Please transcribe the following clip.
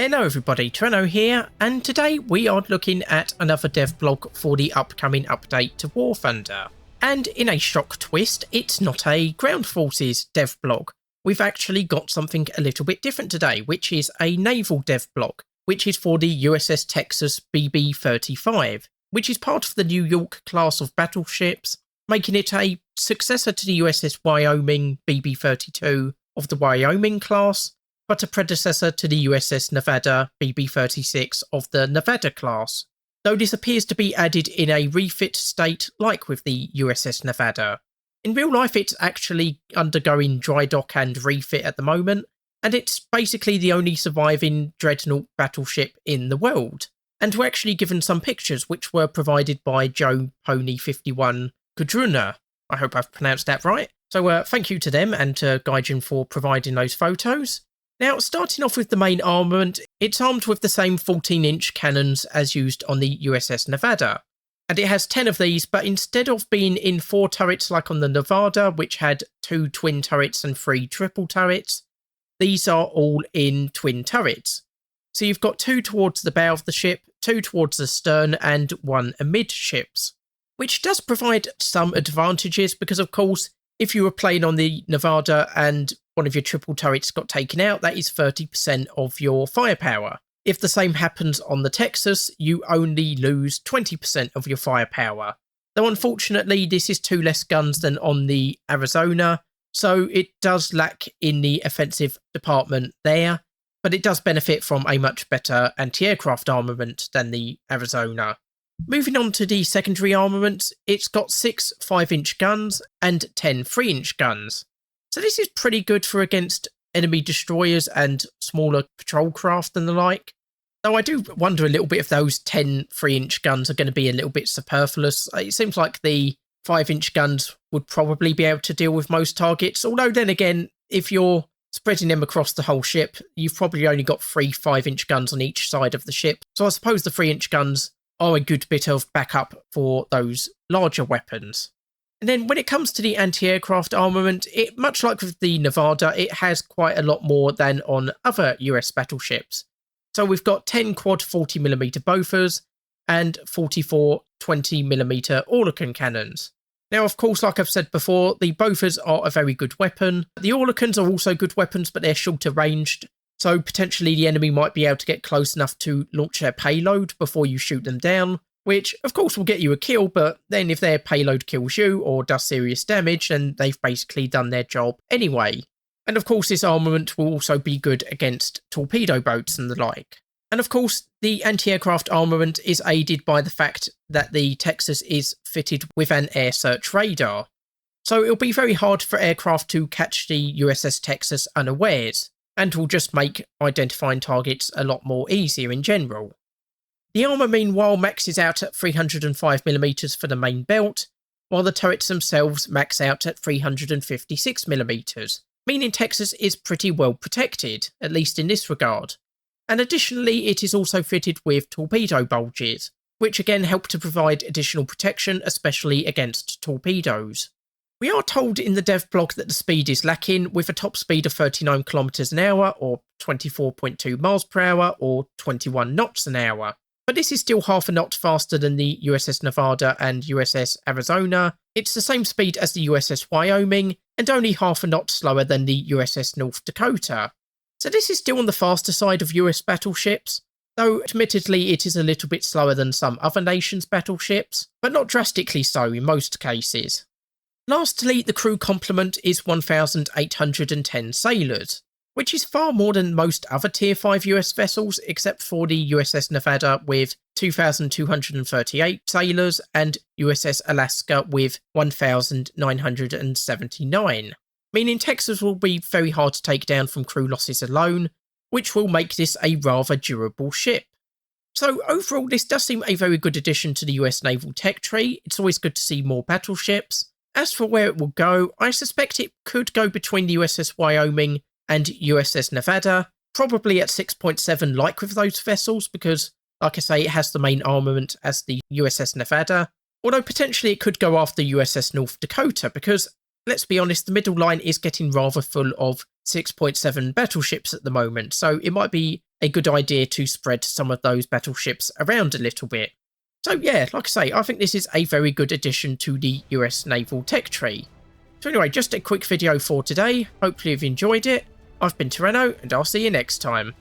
Hello everybody, Treno here, and today we are looking at another dev blog for the upcoming update to War Thunder. And in a shock twist, it's not a Ground Forces dev blog. We've actually got something a little bit different today, which is a naval dev blog, which is for the USS Texas BB-35, which is part of the New York class of battleships, making it a successor to the USS Wyoming BB-32 of the Wyoming class, but a predecessor to the USS Nevada BB-36 of the Nevada class, though this appears to be added in a refit state like with the USS Nevada. In real life it's actually undergoing dry dock and refit at the moment, and it's basically the only surviving dreadnought battleship in the world. And we're actually given some pictures which were provided by Joe Pony 51 Kudruna. I hope I've pronounced that right. So thank you to them and to Gaijin for providing those photos. Now, starting off with the main armament, it's armed with the same 14-inch cannons as used on the USS Nevada. And it has 10 of these, but instead of being in 4 turrets like on the Nevada, which had 2 twin turrets and 3 triple turrets, these are all in twin turrets. So you've got 2 towards the bow of the ship, 2 towards the stern, and 1 amidships. Which does provide some advantages because, of course, if you were playing on the Nevada and one of your triple turrets got taken out, that is 30% of your firepower. If the same happens on the Texas, you only lose 20% of your firepower. Though unfortunately, this is 2 less guns than on the Arizona, so it does lack in the offensive department there, but it does benefit from a much better anti-aircraft armament than the Arizona. Moving on to the secondary armament, it's got 6 5-inch guns and 10 3-inch guns. So this is pretty good for against enemy destroyers and smaller patrol craft and the like. Though I do wonder a little bit if those 10 3-inch guns are going to be a little bit superfluous. It seems like the 5-inch guns would probably be able to deal with most targets. Although then again, if you're spreading them across the whole ship, you've probably only got 3 5-inch guns on each side of the ship. So I suppose the 3-inch guns are a good bit of backup for those larger weapons. And then when it comes to the anti-aircraft armament, much like with the Nevada, it has quite a lot more than on other US battleships. So we've got 10 quad 40mm Bofors and 44 20mm Oerlikon cannons. Now, of course, like I've said before, the Bofors are a very good weapon. The Oerlikons are also good weapons, but they're shorter ranged. So potentially the enemy might be able to get close enough to launch their payload before you shoot them down, which of course will get you a kill, but then if their payload kills you or does serious damage, then they've basically done their job anyway. And of course this armament will also be good against torpedo boats and the like. And of course the anti-aircraft armament is aided by the fact that the Texas is fitted with an air search radar. So it'll be very hard for aircraft to catch the USS Texas unawares, and will just make identifying targets a lot more easier in general. The armour meanwhile maxes out at 305mm for the main belt, while the turrets themselves max out at 356mm, meaning Texas is pretty well protected, at least in this regard. And additionally it is also fitted with torpedo bulges, which again help to provide additional protection, especially against torpedoes. We are told in the dev blog that the speed is lacking, with a top speed of 39 km an hour, or 24.2 miles per hour, or 21 knots an hour. But this is still half a knot faster than the USS Nevada and USS Arizona. It's the same speed as the USS Wyoming, and only half a knot slower than the USS North Dakota. So this is still on the faster side of US battleships, though admittedly it is a little bit slower than some other nations' battleships, but not drastically so in most cases. Lastly, the crew complement is 1,810 sailors, which is far more than most other Tier 5 US vessels except for the USS Nevada with 2,238 sailors and USS Alaska with 1,979, meaning Texas will be very hard to take down from crew losses alone, which will make this a rather durable ship. So overall, this does seem a very good addition to the US naval tech tree. It's always good to see more battleships. As for where it will go, I suspect it could go between the USS Wyoming and USS Nevada, probably at 6.7 like with those vessels, because, like I say, it has the main armament as the USS Nevada, although potentially it could go after USS North Dakota, because, let's be honest, the middle line is getting rather full of 6.7 battleships at the moment, so it might be a good idea to spread some of those battleships around a little bit. So yeah, like I say, I think this is a very good addition to the US naval tech tree. So anyway, just a quick video for today. Hopefully you've enjoyed it. I've been Tyranno, and I'll see you next time.